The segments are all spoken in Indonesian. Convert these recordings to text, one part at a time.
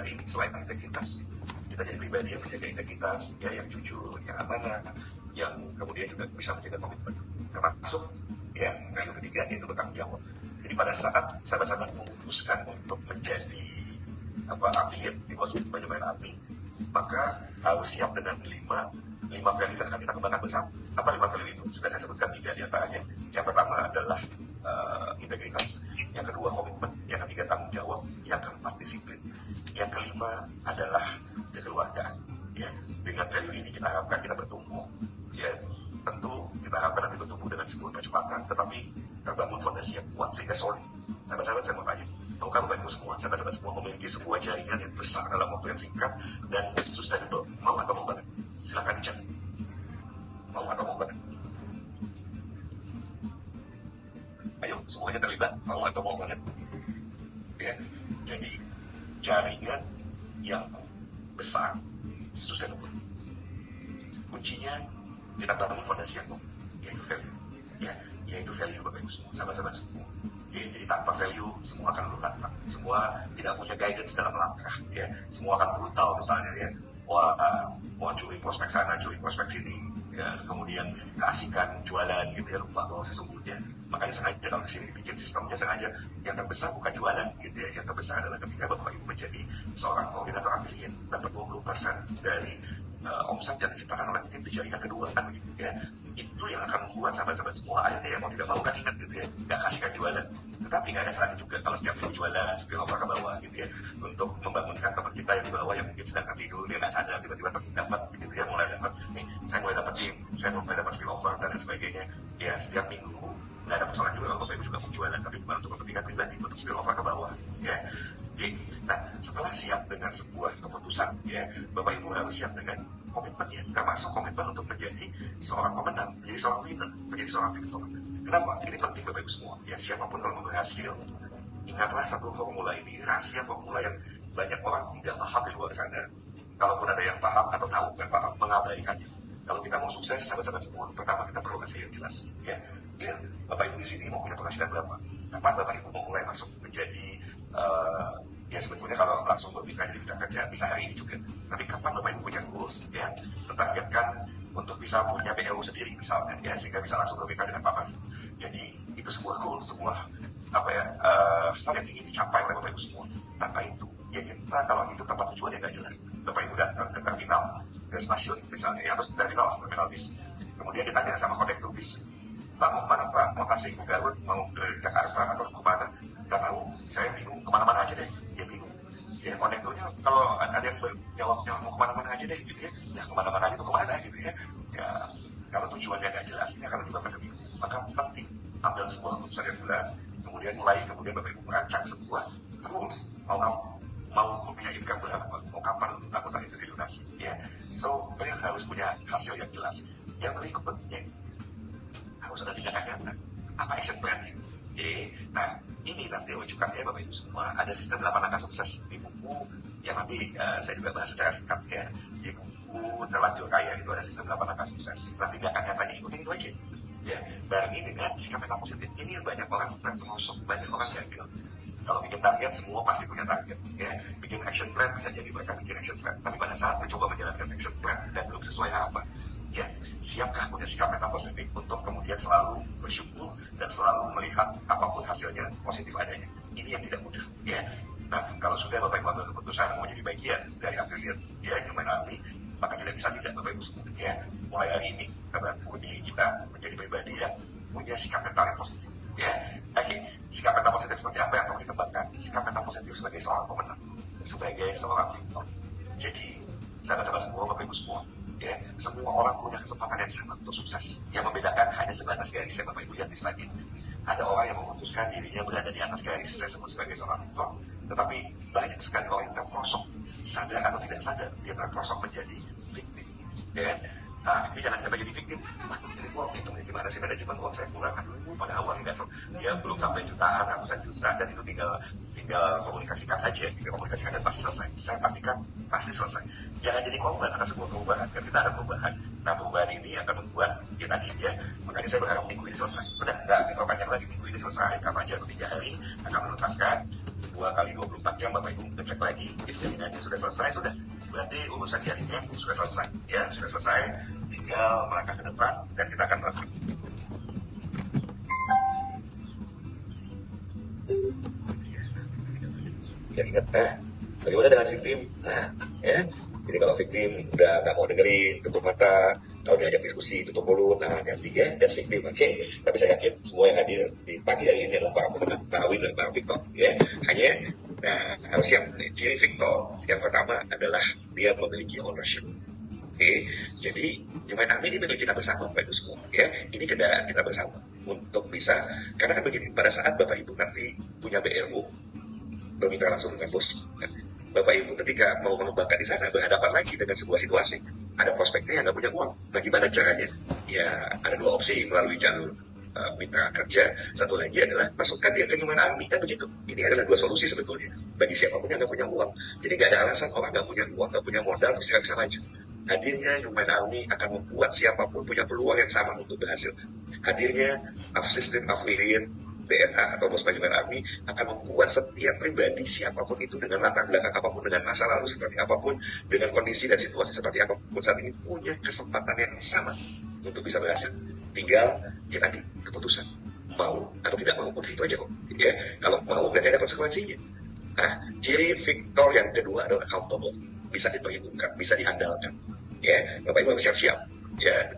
tadi selain integritas, kita jadi pribadi yang menjaga integritas, ya, yang jujur, yang amanah, yang kemudian juga bisa menjaga komitmen. Termasuk ya value ketiga yaitu bertanggung jawab. Jadi pada saat sahabat-sahabat memutuskan untuk menjadi affiliate di Konsul Manajemen API, maka harus siap dengan lima value yang akan kita kembangkan bersama. Apa 5 value itu? Sudah saya sebutkan 3 di antaranya. Yang pertama adalah integritas, yang kedua komitmen, yang ketiga tanggung jawab, yang keempat disiplin, yang kelima adalah kekeluargaan. Ya, dengan value ini kita harapkan kita bertumbuh. Ya, tentu kita harapkan nanti bertumbuh dengan sebuah percepatan, tetapi terbangun fondasi yang kuat sehingga solid. Sahabat-sahabat, saya mau tanya, tahukah Bapak Ibu semua, sahabat-sahabat semua memiliki sebuah jaringan yang besar dalam waktu yang singkat dan sustainable? Mau atau mau banget? Silakan dicek. Mau atau mau banget? Ayo, semuanya terlibat. Mau atau mau banget? Ya, jadi jaringan yang besar, sustainable. Kuncinya kita bangun fondasi yang kuat, yaitu value. Ya, yaitu value Bapak Ibu semua, sahabat-sahabat semua. Jadi tanpa value semua akan berantakan, semua tidak punya guidance dalam langkah, ya, semua akan brutal misalnya, ya, mau curi prospek sana, curi prospek sini, ya, kemudian keasikan jualan gitu ya, lupa bahwa sesungguhnya. Makanya sengaja kalau di sini bikin sistemnya sengaja yang terbesar bukan jualan gitu ya, yang terbesar adalah ketika Bapak Ibu menjadi seorang koordinator affiliate dapat 20% dari omset yang diciptakan oleh tim di jaringan kedua kan begitu ya. Itu yang akan membuat sahabat-sahabat semua akhirnya ya mau tidak mau kan ingat gitu ya, nggak kasihkan jualan. Tetapi nggak ada salahnya juga kalau setiap minggu jualan spill over ke bawah gitu ya, untuk membangunkan teman kita yang di bawah yang mungkin sedang tertidur, dia nggak sadar tiba-tiba dapat gitu ya, mulai dapat nih, saya mulai dapat tim, saya mulai dapat spill over dan lain sebagainya ya. Setiap minggu nggak ada persoalan juga kalau Bapak Ibu juga mau jualan, tapi bukan untuk kepentingan pribadi, untuk spill over ke bawah ya. Oke. Nah, setelah siap dengan sebuah keputusan ya, Bapak Ibu harus siap dengan komitmennya, termasuk komitmen untuk menjadi seorang pemenang, menjadi seorang winner, menjadi seorang victor. Kenapa? Ini penting Bapak Ibu semua. Ya, siapapun kalau mau berhasil, ingatlah satu formula ini, rahasia formula yang banyak orang tidak paham di luar sana. Kalaupun ada yang paham atau tahu dan paham, mengabaikannya. Kalau kita mau sukses, sahabat-sahabat semua, pertama kita perlu hasil yang jelas. Ya, clear. Bapak Ibu di sini mau punya penghasilan berapa? Kapan Bapak Ibu mau mulai masuk menjadi ya sebetulnya kalau langsung berpindah jadi kita kerja bisa hari ini juga. Tapi kapan Bapak Ibu punya goals ya, mentargetkan untuk bisa punya BLU sendiri misalnya ya, sehingga bisa langsung berpindah dengan Bapak Ibu. Jadi itu sebuah goal, sebuah hal yang ingin dicapai oleh Bapak Ibu semua. Tanpa itu ya kita kalau hidup tanpa tujuan ya nggak jelas. Bapak Ibu datang ke terminal, ke stasiun misalnya ya, atau terminal bis, kemudian ditanya sama kondektur bis, Pak mau kemana Pak? Mau Tasik, mau Garut, mau ke Jakarta atau kemana? Nggak tahu, saya bingung, kemana-mana aja deh. Dia bingung. Ya kondekturnya kalau ada yang jawabnya mau kemana-mana aja deh gitu ya, ya kemana-mana aja tuh kemana gitu ya. Ya kalau tujuannya nggak jelas ini akan menyebabkan kebingungan. Maka penting ambil sebuah keputusan yang bulat, kemudian Bapak Ibu merancang sebuah rules, mau punya income berapa, mau kapan angkutan itu dilunasi ya. So kalian harus punya hasil yang jelas. Yang berikutnya harus ada tindakan nyata. Apa action plan-nya? Nah, ini nanti rujukan ya Bapak Ibu semua. Ada sistem 8 langkah sukses di buku yang nanti saya juga bahas secara singkat ya. Di buku Terlanjur Kaya itu ada sistem 8 langkah sukses. Nah, tindakan nyatanya ikutin itu aja. Ya, barengi dengan sikap mental positif. Ini yang banyak orang terperosok, banyak orang gagal. Kalau bikin target, semua pasti punya target. Ya, bikin action plan bisa jadi mereka bikin action plan. Tapi pada saat mencoba menjalankan action plan dan belum sesuai harapan, ya, siapkah punya sikap mental positif untuk kemudian selalu bersyukur dan selalu melihat apapun hasilnya positif adanya. Ini yang tidak mudah. Ya. Nah, kalau sudah Bapak Ibu ambil keputusan mau jadi bagian dari affiliate ya Human Army, maka tidak bisa tidak Bapak Ibu semua. Ya, mulai hari ini kita menjadi pribadi yang punya sikap mental yang positif. Ya, oke. Sikap mental positif seperti apa yang perlu dikembangkan? Sikap mental positif sebagai seorang pemenang, sebagai seorang victor. Jadi, sahabat-sahabat semua, Bapak Ibu semua, ya, semua orang punya kesempatan yang sama untuk sukses. Yang membedakan hanya sebatas garis yang Bapak Ibu lihat di slide ini. Ada orang yang memutuskan dirinya berada di atas garis, saya sebut sebagai seorang victor. Tetapi banyak sekali orang yang terperosok, sadar atau tidak sadar, dia terperosok menjadi victim. Ya, nah, ini jangan sampai jadi victim. Waduh, jadi uang itu gimana sih manajemen uang saya kurang? Aduh, pada awal dia belum sampai jutaan, ratusan juta, dan itu tinggal komunikasikan saja, komunikasikan dan pasti selesai. Saya pastikan pasti selesai. Jangan jadi korban atas sebuah perubahan, kan kita ada perubahan. Nah, perubahan ini akan membuat ya tadi ya, makanya saya berharap minggu ini selesai. Udah nggak panjang lagi, minggu ini selesai, kapan aja 3 hari akan menuntaskan. 2 kali 24 jam Bapak Ibu ngecek lagi, if jaringannya sudah selesai, sudah berarti urusan jaringan sudah selesai, ya sudah selesai, tinggal melangkah ke depan dan kita akan melakukan. Ya ingat, bagaimana dengan victim? Ya, jadi kalau victim udah nggak mau dengerin, tutup mata, kalau diajak diskusi tutup mulut, nah yang tiga that's victim, oke? Tapi saya yakin semua yang hadir di pagi hari ini adalah para pemenang, para winner, para victor, ya. Hanya, harus siap. Ciri victor yang pertama adalah dia memiliki ownership. Oke, jadi Jumain Amin ini milik kita bersama, Bapak Ibu semua. Ya, ini kendaraan kita bersama untuk bisa, karena kan begini, pada saat Bapak Ibu nanti punya BRU, bermitra langsung dengan bos, Bapak Ibu ketika mau mengembangkan di sana berhadapan lagi dengan sebuah situasi, ada prospeknya yang nggak punya uang. Bagaimana caranya? Ya ada dua opsi, melalui jalur mitra kerja, satu lagi adalah masukkan dia ke Jumain Amin, kan begitu. Ini adalah dua solusi sebetulnya bagi siapapun yang nggak punya uang. Jadi nggak ada alasan orang nggak punya uang, nggak punya modal terus nggak bisa maju. Hadirnya Jumain Amin akan membuat siapapun punya peluang yang sama untuk berhasil. Hadirnya sistem affiliate BNA atau Bos Jumain Amin akan membuat setiap pribadi siapapun itu dengan latar belakang apapun, dengan masa lalu seperti apapun, dengan kondisi dan situasi seperti apapun saat ini punya kesempatan yang sama untuk bisa berhasil. Tinggal ya tadi keputusan mau atau tidak mau, udah itu aja kok. Ya, kalau mau berarti ada konsekuensinya. Nah, ciri victor yang kedua adalah accountable, bisa diperhitungkan, bisa diandalkan. Ya, Bapak Ibu harus siap-siap. Ya,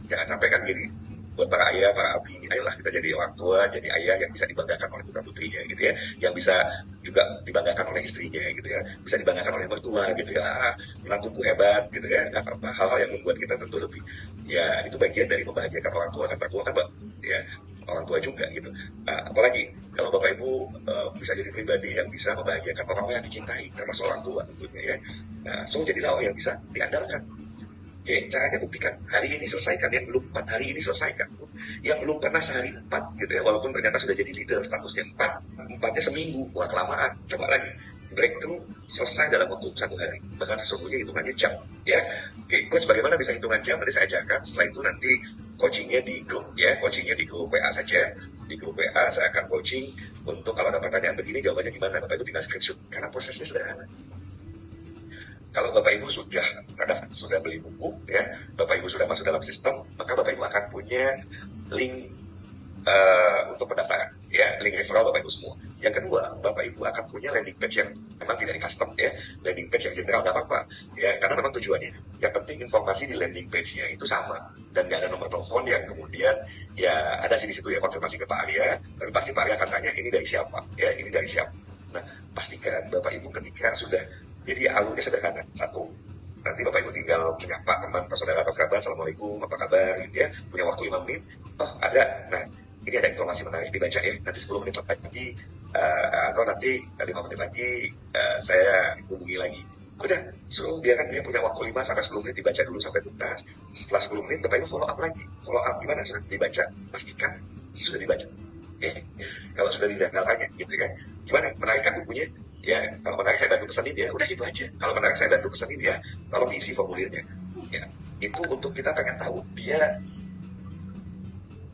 jangan sampai kan gini. Buat para ayah, para abi, ayolah kita jadi orang tua, jadi ayah yang bisa dibanggakan oleh putra putrinya gitu ya, yang bisa juga dibanggakan oleh istrinya gitu ya, bisa dibanggakan oleh mertua gitu ya, menantuku hebat gitu ya, nggak apa-apa, hal-hal yang membuat kita tentu lebih, ya itu bagian dari membahagiakan orang tua, kan mertua kan ya orang tua juga gitu. Nah, apalagi kalau Bapak Ibu bisa jadi pribadi yang bisa membahagiakan orang yang dicintai, termasuk orang tua tentunya ya. Nah, so jadilah orang yang bisa diandalkan. Oke, caranya buktikan. Hari ini selesaikan, yang belum 4 hari ini selesaikan. Yang belum pernah sehari 4 gitu ya, walaupun ternyata sudah jadi leader, statusnya 4-nya seminggu, wah kelamaan, coba lagi. Breakthrough selesai dalam waktu 1 hari, bahkan sesungguhnya hitungannya jam. Ya, oke, coach bagaimana bisa hitungan jam? Nanti saya ajarkan. Setelah itu nanti coachingnya di grup ya, coachingnya di grup WA saja. Di grup WA saya akan coaching untuk kalau ada pertanyaan begini jawabannya gimana, Bapak Ibu tinggal screenshot karena prosesnya sederhana. Kalau Bapak Ibu sudah beli buku, ya, Bapak Ibu sudah masuk dalam sistem, maka Bapak Ibu akan punya link untuk pendaftaran, ya, link referral Bapak Ibu semua. Yang kedua, Bapak Ibu akan punya landing page yang memang tidak di custom, ya, landing page yang general nggak apa-apa, ya, karena memang tujuannya. Yang penting informasi di landing page-nya itu sama dan nggak ada nomor telepon yang kemudian ya ada sih di situ ya konfirmasi ke Pak Arya, tapi pasti Pak Arya akan tanya ini dari siapa, ya, ini dari siapa. Nah, pastikan Bapak Ibu ketika sudah jadi alurnya sederhana. Satu, nanti Bapak Ibu tinggal menyapa teman, saudara, apa kabar, assalamualaikum, apa kabar, gitu ya. Punya waktu 5 menit, oh ada, nah ini ada informasi menarik dibaca ya. Nanti 10 menit lagi, atau nanti 5 menit lagi, saya hubungi lagi. Udah, suruh biarkan dia punya waktu 5 sampai 10 menit dibaca dulu sampai tuntas. Setelah 10 menit, Bapak Ibu follow up lagi. Follow up gimana sudah dibaca? Pastikan sudah dibaca. Kalau sudah ditanya gitu kan, gimana menarikkan bukunya? Ya, kalau menarik saya bantu pesanin ya, udah gitu aja. Kalau menarik saya bantu pesanin ya, tolong diisi formulirnya. Ya, itu untuk kita pengen tahu dia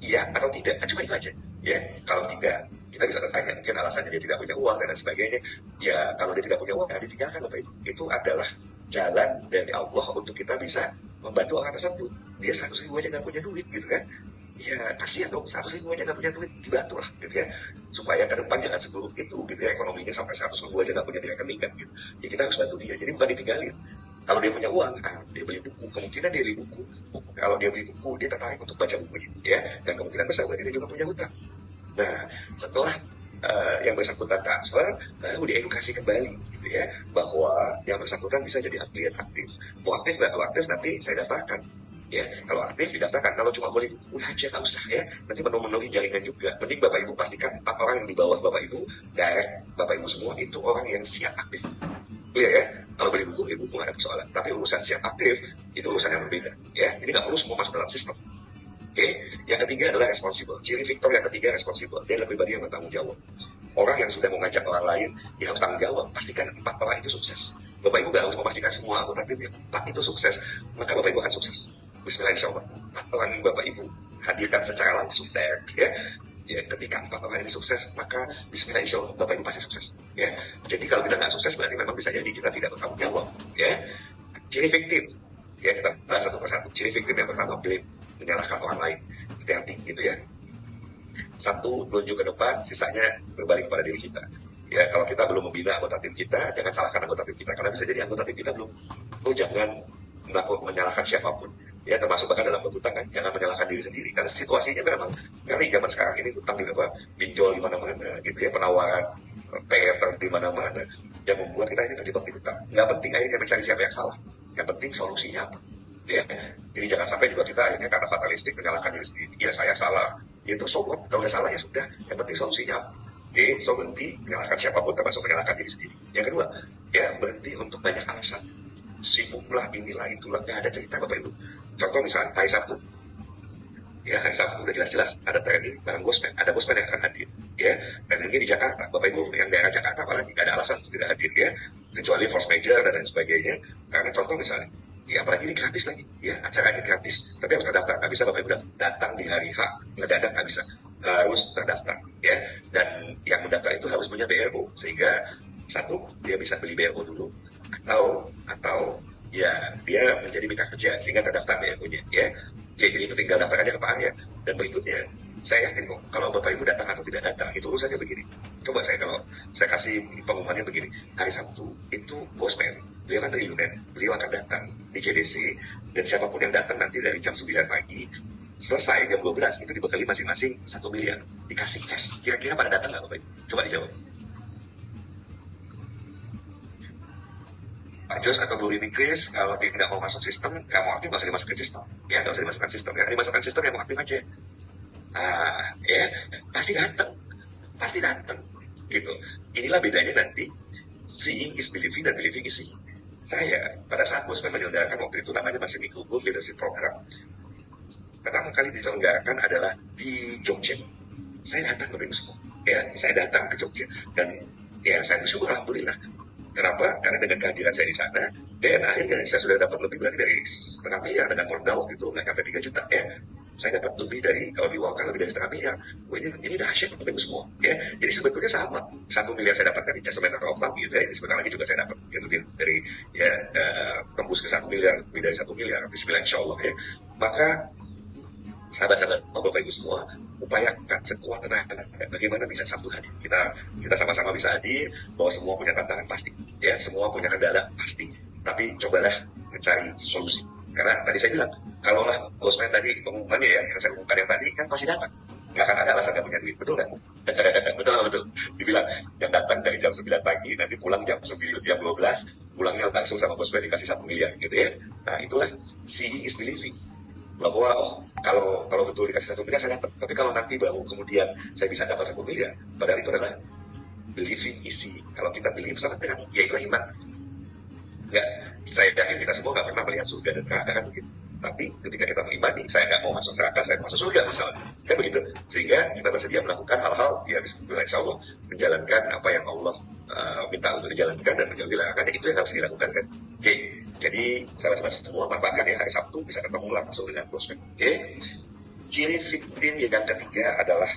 iya atau tidak. Nah, cuma itu aja. Ya, kalau tidak, kita bisa bertanya mungkin alasannya dia tidak punya uang dan sebagainya. Ya, kalau dia tidak punya uang, ya ditinggalkan Bapak Ibu. Itu adalah jalan dari Allah untuk kita bisa membantu orang tersebut. Dia 100.000 aja nggak punya duit gitu kan. Ya kasihan dong, 100.000 aja nggak punya duit, dibantu lah gitu ya, supaya ke depan jangan seburuk itu gitu ya, ekonominya sampai 100.000 aja nggak punya di rekening kan gitu. Ya kita harus bantu dia, jadi bukan ditinggalin. Kalau dia punya uang, dia beli buku, kemungkinan dia beli buku. Kalau dia beli buku, dia tertarik untuk baca bukunya ya, dan kemungkinan besar berarti dia juga punya hutang. Nah, setelah yang bersangkutan transfer, baru diedukasi kembali gitu ya, bahwa yang bersangkutan bisa jadi affiliate aktif. Mau aktif nggak? Kalau aktif nanti saya daftarkan. Ya, kalau aktif didaftarkan, kalau cuma boleh udah aja nggak usah ya, nanti memenuhi jaringan juga. Mending Bapak Ibu pastikan 4 orang yang di bawah Bapak Ibu, direct Bapak Ibu semua itu orang yang siap aktif. Clear ya? Kalau beli buku nggak ada persoalan. Tapi urusan siap aktif itu urusan yang berbeda. Ya, ini nggak perlu semua masuk dalam sistem. Oke, yang ketiga adalah responsible. Ciri victor yang ketiga responsible. Dia lebih pribadi yang bertanggung jawab. Orang yang sudah mengajak orang lain, dia harus tanggung jawab. Pastikan 4 orang itu sukses. Bapak Ibu nggak harus memastikan semua anggota tim yang 4 itu sukses, maka Bapak Ibu akan sukses. Bismillah, insya Allah. 4 orang Bapak Ibu hadirkan secara langsung direct ya. Ya, ketika 4 orang ini sukses, maka Bismillah insya Allah Bapak Ibu pasti sukses. Ya, jadi kalau kita nggak sukses berarti memang bisa jadi kita tidak bertanggung jawab. Ya, ciri fiktif. Ya, kita bahas satu persatu. Ciri fiktif yang pertama, blame, menyalahkan orang lain. Hati-hati gitu ya. Satu, tunjuk ke depan, sisanya berbalik kepada diri kita. Ya, kalau kita belum membina anggota tim kita, jangan salahkan anggota tim kita, karena bisa jadi anggota tim kita belum. Jangan menyalahkan siapapun. Ya, termasuk bahkan dalam berhutang kan, jangan menyalahkan diri sendiri, karena situasinya memang kali zaman sekarang ini hutang di apa, pinjol di mana-mana gitu ya, penawaran pay di mana-mana yang membuat kita ini terjebak di hutang. Nggak penting akhirnya mencari siapa yang salah, yang penting solusinya apa. Ya, jadi jangan sampai juga kita akhirnya karena fatalistik menyalahkan diri sendiri. Ya saya salah, itu sobat, kalau udah salah ya sudah, yang penting solusinya apa. Oke, so berhenti menyalahkan siapapun termasuk menyalahkan diri sendiri. Yang kedua, ya berhenti untuk banyak alasan. Sibuklah, inilah, itulah, nggak ada cerita Bapak Ibu. Contoh misalnya hari Sabtu, ya hari Sabtu udah jelas-jelas ada training bareng bosman, ada bosman yang akan hadir, ya trainingnya di Jakarta, Bapak Ibu yang daerah Jakarta apalagi nggak ada alasan untuk tidak hadir ya, kecuali force major dan lain sebagainya. Karena contoh misalnya, ya apalagi ini gratis lagi, ya acaranya gratis, tapi harus terdaftar, nggak bisa Bapak Ibu datang di hari H, ngedadak nggak bisa, harus terdaftar, ya dan yang mendaftar itu harus punya BRO sehingga satu dia bisa beli BRO dulu atau ya dia menjadi mitra kerja sehingga terdaftar ya punya ya. Jadi itu tinggal daftar aja ke Pak Arya. Dan berikutnya saya yakin kok kalau Bapak Ibu datang atau tidak datang itu urusannya begini. Coba kalau saya kasih pengumumannya begini, hari Sabtu itu bosman beliau kan dari UNED, beliau akan datang di JDC dan siapapun yang datang nanti dari jam 9 pagi selesai jam 12 itu dibekali masing-masing 1 miliar dikasih cash. Kira-kira pada datang nggak Bapak Ibu? Coba dijawab. Pak Jos atau Bu Rini Kris, kalau tidak mau masuk sistem, nggak mau aktif, nggak usah dimasukin sistem. Ya, nggak usah dimasukkan sistem. Ya, dimasukkan sistem yang mau aktif aja. Ya, pasti datang. Pasti datang. Gitu. Inilah bedanya nanti, seeing is believing dan believing is seeing. Saya, pada saat bosman menyelenggarakan waktu itu, namanya masih Miko Good Leadership Program. Pertama kali diselenggarakan adalah di Jogja. Saya datang ke semua. Ya, saya datang ke Jogja. Dan ya, saya bersyukur, alhamdulillah. Kenapa? Karena dengan kehadiran saya di sana, dan akhirnya saya sudah dapat lebih dari 0,5 miliar dengan modal waktu itu nggak sampai 3 juta ya. Saya dapat lebih dari, kalau diwakilkan lebih dari 0,5 miliar. Ini dahsyat Bapak Ibu semua ya. Jadi sebetulnya sama. 1 miliar saya dapatkan di Just a Matter of Time gitu ya. Sebentar lagi juga saya dapat lebih dari ya tembus ke 1 miliar, lebih dari 1 miliar. Bismillah insya Allah ya. Maka sahabat-sahabat Bapak Ibu semua, upayakan sekuat tenaga bagaimana bisa Sabtu hadir. Kita sama-sama bisa hadir, bahwa semua punya tantangan pasti, ya semua punya kendala pasti. Tapi cobalah mencari solusi. Karena tadi saya bilang, kalaulah bosman tadi pengumumannya ya, yang saya umumkan yang tadi kan pasti dapat. Nggak akan ada alasan nggak punya duit, betul nggak? betul. Dibilang yang datang dari jam 9 pagi, nanti pulang jam 9, jam 12, pulangnya langsung sama bosman dikasih 1 miliar gitu ya. Nah itulah seeing is believing. Bahwa kalau betul dikasih 1 miliar saya dapat, tapi kalau nanti baru kemudian saya bisa dapat 1 miliar, padahal itu adalah believing isi. Kalau kita believe sama dengan ya itu iman. Enggak, saya yakin kita semua nggak pernah melihat surga dan neraka kan begitu. Tapi ketika kita mengimani, saya nggak mau masuk neraka, saya mau masuk surga misalnya, kan begitu. Sehingga kita bersedia melakukan hal-hal ya bismillah insya Allah menjalankan apa yang Allah minta untuk dijalankan dan menjauhi larangannya, itu yang harus dilakukan kan. Oke. Jadi sahabat-sahabat semua manfaatkan ya hari Sabtu bisa ketemu langsung dengan bosman. Oke. Ciri victim yang ketiga adalah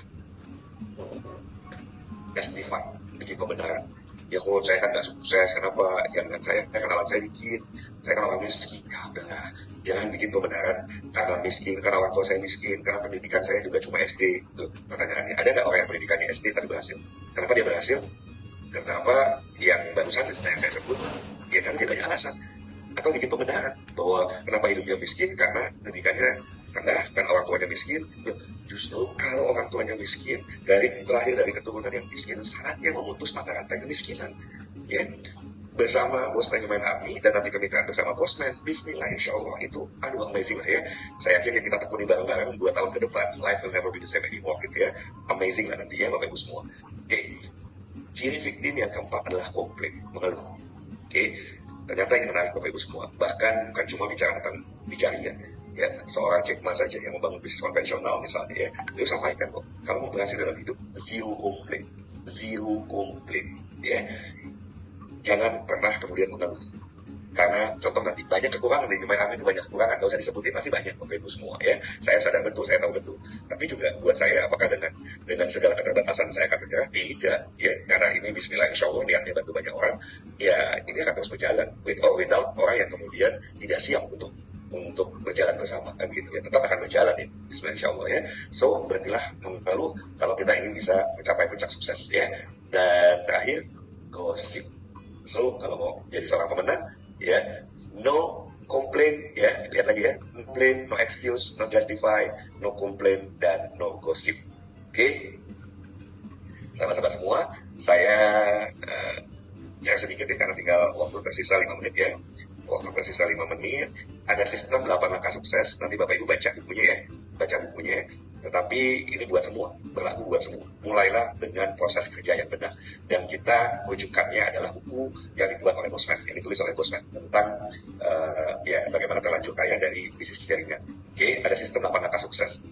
testify, bikin pembenaran. Ya kok saya kan nggak sukses, kenapa? Jangan saya kenalan saya dikit, saya kan orang miskin. Ya udahlah, jangan bikin pembenaran karena miskin, karena orang tua saya miskin, karena pendidikan saya juga cuma SD. Loh, pertanyaannya, ada nggak orang yang pendidikannya SD tapi berhasil? Kenapa dia berhasil? Kenapa yang barusan yang saya sebut? Ya karena dia banyak alasan. Atau bikin pembenaran bahwa kenapa hidupnya miskin karena pendidikannya rendah, kan orang tuanya miskin. Justru kalau orang tuanya miskin, lahir dari keturunan yang miskin, saatnya memutus mata rantai kemiskinan. Ya, bersama bosman main api dan nanti kemitraan bersama bosman, bismillah insya Allah itu amazing lah ya. Saya yakin yang kita tekuni bareng-bareng 2 tahun ke depan, life will never be the same anymore gitu ya. Amazing lah nanti ya Bapak Ibu semua. Oke. Ciri victim yang keempat adalah komplain, mengeluh. Oke. Ternyata yang menarik Bapak Ibu semua, bahkan bukan cuma bicara tentang dicari ya seorang Jack Ma saja yang membangun bisnis konvensional misalnya ya, dia sampaikan kok, kalau mau berhasil dalam hidup, zero complaint ya, jangan pernah kemudian mengeluh. Karena contoh nanti banyak kekurangan di Human Army itu, banyak kekurangan, nggak usah disebutin, pasti banyak Bapak Ibu semua ya. Saya sadar betul, saya tahu betul. Tapi juga buat saya, apakah dengan segala keterbatasan saya akan menyerah? Tidak ya, karena ini Bismillah, insya Allah niatnya bantu banyak orang. Ya ini akan terus berjalan, with or without orang yang kemudian tidak siap untuk berjalan bersama kan gitu ya, tetap akan berjalan ya, Bismillah insya Allah ya. So berhentilah mengeluh kalau kita ingin bisa mencapai puncak sukses ya. Dan terakhir, gosip. So kalau mau jadi seorang pemenang ya, no complain ya, lihat lagi ya, no complain, no excuse, no justify, no complain, dan no gossip. Oke, sahabat-sahabat semua, saya yang sedikit ya, karena tinggal waktu tersisa 5 menit ya. Waktu tersisa 5 menit, ada sistem 8 langkah sukses. Nanti Bapak Ibu baca bukunya ya, baca bukunya. Tetapi ini buat semua, berlaku buat semua. Mulailah dengan proses kerja yang benar. Dan kita rujukannya adalah buku yang dibuat oleh Bosman, yang ditulis oleh Bosman tentang ya bagaimana terlanjur kaya dari bisnis jaringan. Oke, ada sistem 8 langkah sukses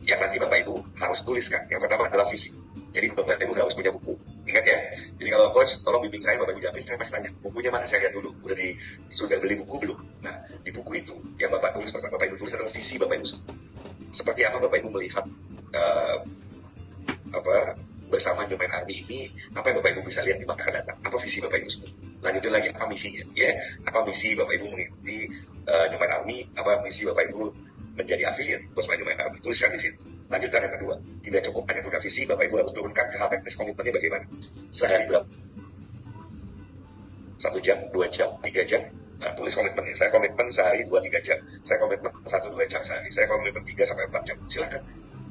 yang nanti Bapak Ibu harus tuliskan. Yang pertama adalah visi. Jadi Bapak Ibu harus punya buku. Ingat ya. Jadi kalau coach tolong bimbing saya, Bapak Ibu Japri, saya pasti tanya, bukunya mana, saya lihat dulu. Sudah beli buku belum? Nah, di buku itu yang Bapak tulis, Bapak Ibu tulis adalah visi Bapak Ibu. Seperti apa Bapak Ibu melihat bersama Human Army ini, apa yang Bapak Ibu bisa lihat di masa akan datang? Apa visi Bapak Ibu semua? Lanjutin lagi, apa misinya? Ya, apa misi Bapak Ibu mengikuti Human Army? Apa misi Bapak Ibu menjadi affiliate Bosman Human Army? Tuliskan di situ. Lanjutkan yang kedua, tidak cukup hanya punya visi, Bapak Ibu harus turunkan ke hal teknis, komitmennya bagaimana? Sehari berapa? 1 jam, 2 jam, 3 jam. Nah, tulis komitmennya. Saya komitmen sehari 2-3 jam. Saya komitmen 1-2 jam sehari. Saya komitmen 3-4 jam. Silakan.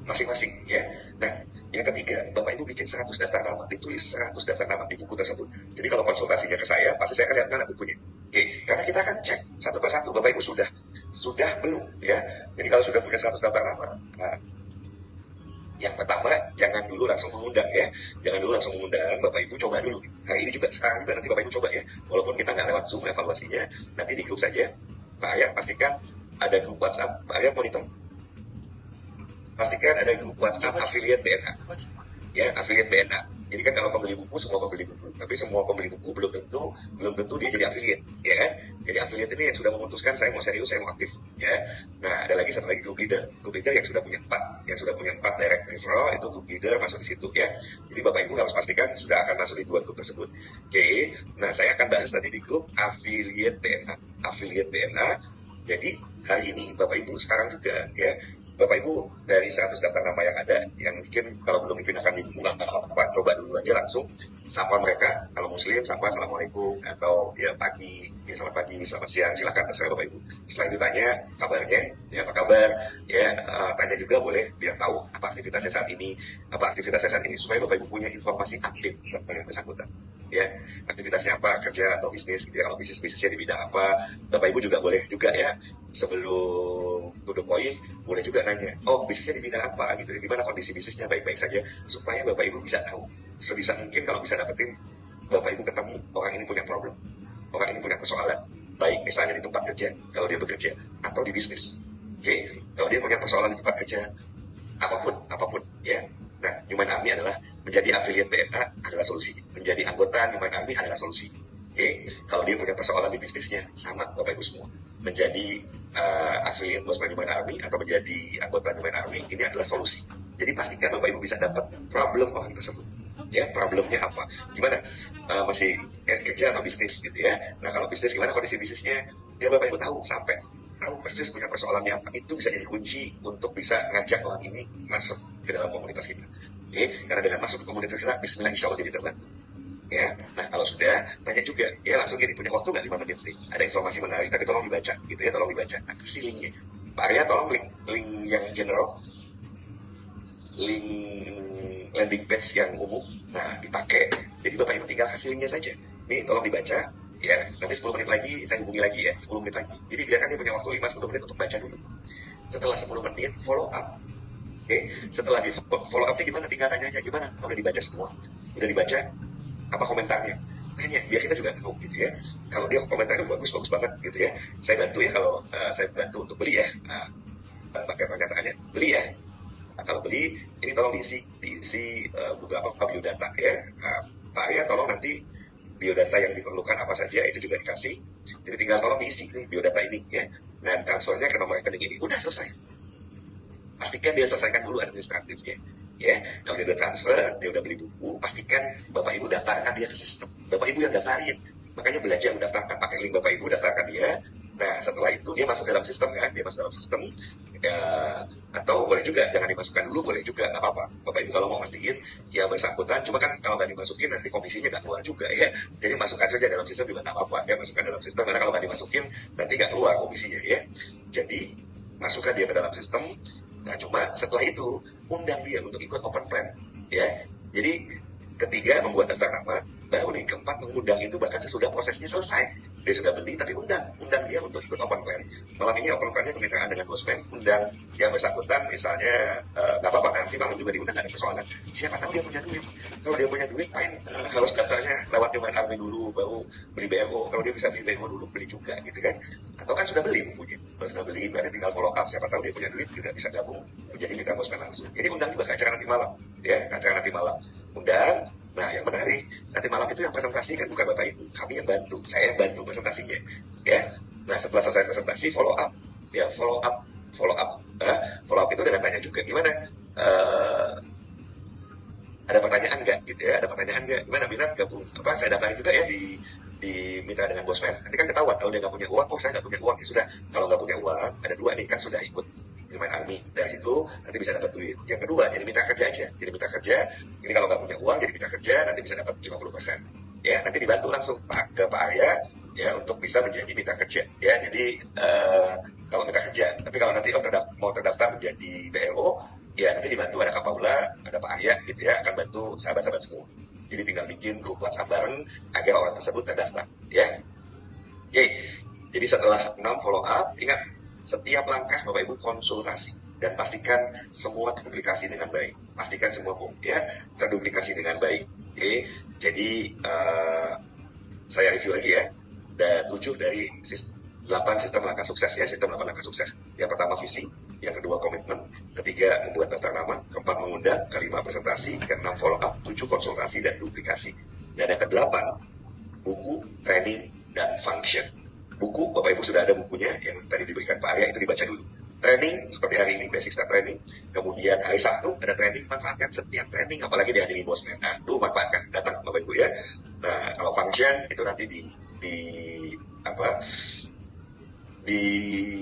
Masing-masing ya. Nah, yang ketiga, Bapak Ibu bikin 100 daftar nama, ditulis 100 daftar nama di buku tersebut. Jadi kalau konsultasinya ke saya, pasti saya akan lihat mana bukunya. Oke, karena kita akan cek satu persatu, Bapak Ibu sudah belum ya. Jadi kalau sudah punya 100 daftar nama, nah, yang pertama, jangan dulu langsung mengundang ya. Jangan dulu langsung mengundang, Bapak Ibu coba dulu. Hari ini juga, sekarang juga nanti Bapak Ibu coba ya. Walaupun kita nggak lewat Zoom evaluasinya, nanti di grup saja. Pak Ayat pastikan ada grup WhatsApp. Pak Ayat monitor. Pastikan ada grup WhatsApp affiliate BNA. Ya, affiliate BNA. Jadi kan kalau pembeli buku, semua pembeli buku. Tapi semua pembeli buku belum tentu dia jadi affiliate, ya kan? Jadi affiliate ini yang sudah memutuskan, saya mau serius, saya mau aktif, ya. Nah, ada lagi satu lagi grup leader. Grup leader yang sudah punya 4 direct referral, itu grup leader masuk di situ, ya. Jadi Bapak Ibu harus pastikan sudah akan masuk di 2 grup tersebut. Oke. Nah, saya akan bahas tadi di grup affiliate BNA. Affiliate BNA. Jadi hari ini Bapak Ibu sekarang juga, ya. Bapak Ibu dari 100 daftar nama yang ada, yang mungkin kalau belum dipindahkan di buku nggak apa-apa, coba dulu aja langsung sapa mereka. Kalau Muslim, sapa Assalamualaikum, atau ya pagi, ya selamat pagi, selamat siang, silakan terserah Bapak Ibu. Setelah itu tanya kabarnya, ya apa kabar, ya tanya juga boleh biar tahu apa aktivitasnya saat ini, supaya Bapak Ibu punya informasi update tentang yang bersangkutan. Ya, aktivitasnya apa, kerja atau bisnis gitu ya. Kalau bisnisnya di bidang apa, Bapak Ibu juga boleh juga ya, sebelum to the point boleh juga nanya, oh bisnisnya di bidang apa gitu, gimana kondisi bisnisnya, baik-baik saja, supaya Bapak Ibu bisa tahu. Sebisa mungkin kalau bisa dapetin, Bapak Ibu ketemu orang ini punya problem, orang ini punya persoalan, baik misalnya di tempat kerja kalau dia bekerja, atau di bisnis. Oke, kalau dia punya persoalan di tempat kerja, apapun ya. Nah, Human Army adalah menjadi affiliate BNA adalah solusi. Menjadi anggota Human Army adalah solusi. Oke, kalau dia punya persoalan di bisnisnya, sama Bapak Ibu semua. Menjadi affiliate Bosman Human Army atau menjadi anggota Human Army, ini adalah solusi. Jadi pastikan Bapak Ibu bisa dapat problem orang tersebut. Ya, problemnya apa? Gimana? Masih kerja atau bisnis gitu ya. Nah, kalau bisnis gimana kondisi bisnisnya? Ya Bapak Ibu tahu persis punya persoalannya apa, itu bisa jadi kunci untuk bisa ngajak orang ini masuk ke dalam komunitas kita. Oke, karena dengan masuk ke komunitas kita, Bismillah insya Allah jadi terbantu. Ya, nah kalau sudah, tanya juga, ya langsung gini, punya waktu nggak 5 menit nih? Ada informasi menarik, tapi tolong dibaca, gitu ya, tolong dibaca. Nah, kasih linknya. Pak Arya tolong link yang general, link landing page yang umum, nah dipakai. Jadi Bapak Ibu tinggal kasih linknya saja. Nih, tolong dibaca. Ya, nanti 10 menit lagi saya hubungi lagi ya, 10 menit lagi. Jadi biarkan dia punya waktu 5-10 menit untuk baca dulu. Setelah 10 menit follow up. Oke, setelah di follow up gimana, tinggal tanya aja gimana. Udah dibaca semua? Udah dibaca? Apa komentarnya? Tanya, biar kita juga tahu gitu ya. Kalau dia komentarnya bagus banget gitu ya. Saya bantu ya kalau saya bantu untuk beli ya. Pakai pernyataannya, beli ya. Nah, kalau beli, ini tolong diisi beberapa biodata ya. Pak Arya tolong nanti biodata yang diperlukan apa saja itu juga dikasih. Jadi tinggal tolong diisi nih biodata ini ya. Dan transfernya ke nomor rekening ini udah selesai. Pastikan dia selesaikan dulu administratifnya. Ya, kalau dia udah transfer, dia udah beli buku, pastikan Bapak Ibu daftarkan dia ke sistem. Bapak Ibu yang daftarin. Makanya belajar mendaftarkan, pakai link Bapak Ibu daftarkan dia. Nah, setelah itu dia masuk dalam sistem kan, dia masuk dalam sistem. Ya, atau boleh juga jangan dimasukkan dulu, boleh juga nggak apa-apa. Bapak Ibu kalau mau mastiin ya bersangkutan, cuma kan kalau nggak dimasukin nanti komisinya nggak keluar juga ya. Jadi masukkan saja dalam sistem juga nggak apa-apa ya, masukkan dalam sistem karena kalau nggak dimasukin nanti nggak keluar komisinya ya. Jadi masukkan dia ke dalam sistem. Nah, cuma setelah itu undang dia untuk ikut open plan ya. Jadi ketiga membuat daftar nama, baru nih keempat mengundang itu bahkan sesudah prosesnya selesai. Dia sudah beli tapi undang dia untuk ikut open plan. Malam ini open plannya kemitraan dengan Bosman, undang yang bersangkutan misalnya nggak apa-apa nanti malam juga diundang, nggak ada persoalan. Siapa tahu dia punya duit. Kalau dia punya duit, harus daftarnya lewat Human Army dulu, baru beli BRO. Kalau dia bisa beli BRO dulu, beli juga gitu kan. Atau kan sudah beli bukunya, kalau sudah beli berarti tinggal follow up. Siapa tahu dia punya duit juga bisa gabung menjadi mitra Bosman langsung. Jadi undang juga ke acara nanti malam, ya acara nanti malam. Undang. Nah, yang menarik, nanti malam itu yang presentasi kan bukan Bapak Ibu, kami yang bantu, saya yang bantu presentasinya, ya. Nah, setelah selesai presentasi, follow up, ya follow up itu dengan tanya juga, gimana? Ada pertanyaan nggak, gitu ya? Ada pertanyaan nggak? Gimana minat gabung? Apa? Saya daftarin juga ya di mitra dengan Bosman. Nanti kan ketahuan kalau dia nggak punya uang, oh saya nggak punya uang, ya sudah. Kalau nggak punya uang, ada dua nih kan sudah ikut Human Army, dari situ nanti bisa dapat duit. Yang kedua jadi mitra kerja aja, jadi mitra kerja ini kalau nggak punya uang jadi mitra kerja nanti bisa dapat 50% ya, nanti dibantu langsung ke Pak Arya ya untuk bisa menjadi mitra kerja ya. Jadi kalau mitra kerja, tapi kalau nanti mau terdaftar menjadi BLO ya nanti dibantu ada Kak Paula, ada Pak Arya gitu ya, akan bantu sahabat-sahabat semua. Jadi tinggal bikin grup WhatsApp bareng agar orang tersebut terdaftar ya. Oke, jadi setelah 6 follow up, ingat setiap langkah Bapak Ibu konsultasi dan pastikan semua terduplikasi dengan baik. Pastikan semua ya terduplikasi dengan baik. Oke. Jadi saya review lagi ya. Ada 7 dari 8 sistem langkah sukses ya, sistem 8 langkah sukses. Yang pertama visi, yang kedua komitmen, ketiga membuat daftar nama, keempat mengundang, kelima presentasi, keenam follow up, 7 konsultasi dan duplikasi. Dan yang kedelapan buku, training, dan function. Buku, Bapak Ibu sudah ada bukunya yang tadi diberikan Pak Arya, itu dibaca dulu. Training, seperti hari ini Basic Start Training. Kemudian hari Sabtu ada training, manfaatkan setiap training, apalagi dihadiri Bosman. Nah, itu manfaatkan, datang Bapak Ibu ya. Nah, kalau function itu nanti di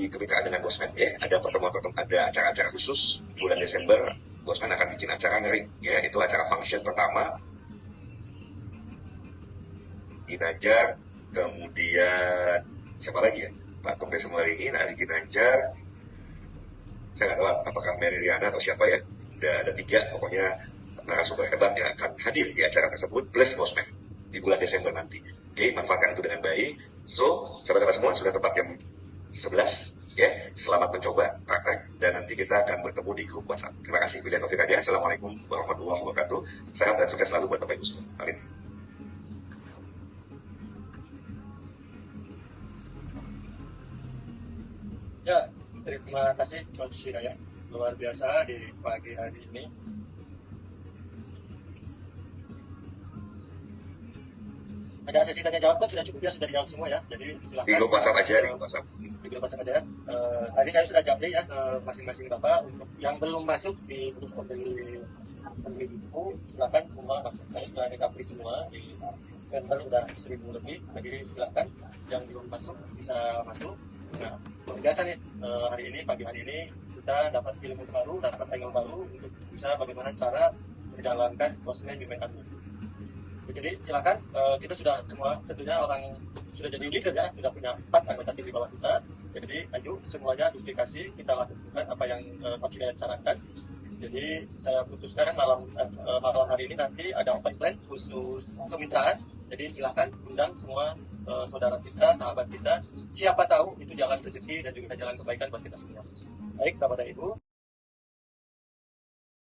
kemitraan dengan Bosman ya. Ada pertemuan-pertemuan, ada acara-acara khusus bulan Desember. Bosman akan bikin acara ngeri ya, itu acara function pertama. Ginanjar, kemudian siapa lagi ya? Pak Kompes Semua-Ringin, Ali Ginanjar, saya nggak tahu apakah Mary Riana atau siapa ya. Ada 3 pokoknya narasumber hebat yang akan hadir di acara tersebut plus Bosman di bulan Desember nanti. Oke, manfaatkan itu dengan baik. So, sahabat-sahabat semua sudah tepat jam 11 ya. Selamat mencoba praktek dan nanti kita akan bertemu di grup WhatsApp. Terima kasih. Assalamualaikum warahmatullahi wabarakatuh. Sehat dan sukses selalu buat Bapak Ibu semua. Amin. Ya, terima kasih Coach Siraya, luar biasa di pagi hari ini. Ada sesi tanya jawab kan sudah cukup ya, sudah dijawab semua ya. Jadi silakan. Di grup WhatsApp aja, di grup WhatsApp. Di grup WhatsApp aja. Tadi saya sudah jawab ya ke masing-masing Bapak. Untuk yang belum masuk di grup pembeli buku, silakan semua masuk. Saya sudah recovery semua di member udah 1000 lebih. Jadi silakan yang belum masuk bisa masuk. Nah, biasa nih hari ini, pagi hari ini kita dapat ilmu baru, dapat angle baru untuk bisa bagaimana cara menjalankan Bosman Human Army. Jadi silakan, kita sudah semua tentunya orang sudah jadi leader ya, sudah punya 4 anggota tim di bawah kita. Jadi ayo semuanya duplikasi, kita lakukan apa yang Coach Hidayat sarankan. Jadi saya putuskan malam hari ini nanti ada open plan khusus kemitraan. Jadi silakan undang semua saudara kita, sahabat kita, siapa tahu itu jalan rezeki dan juga jalan kebaikan buat kita semua. Baik, Bapak dan Ibu.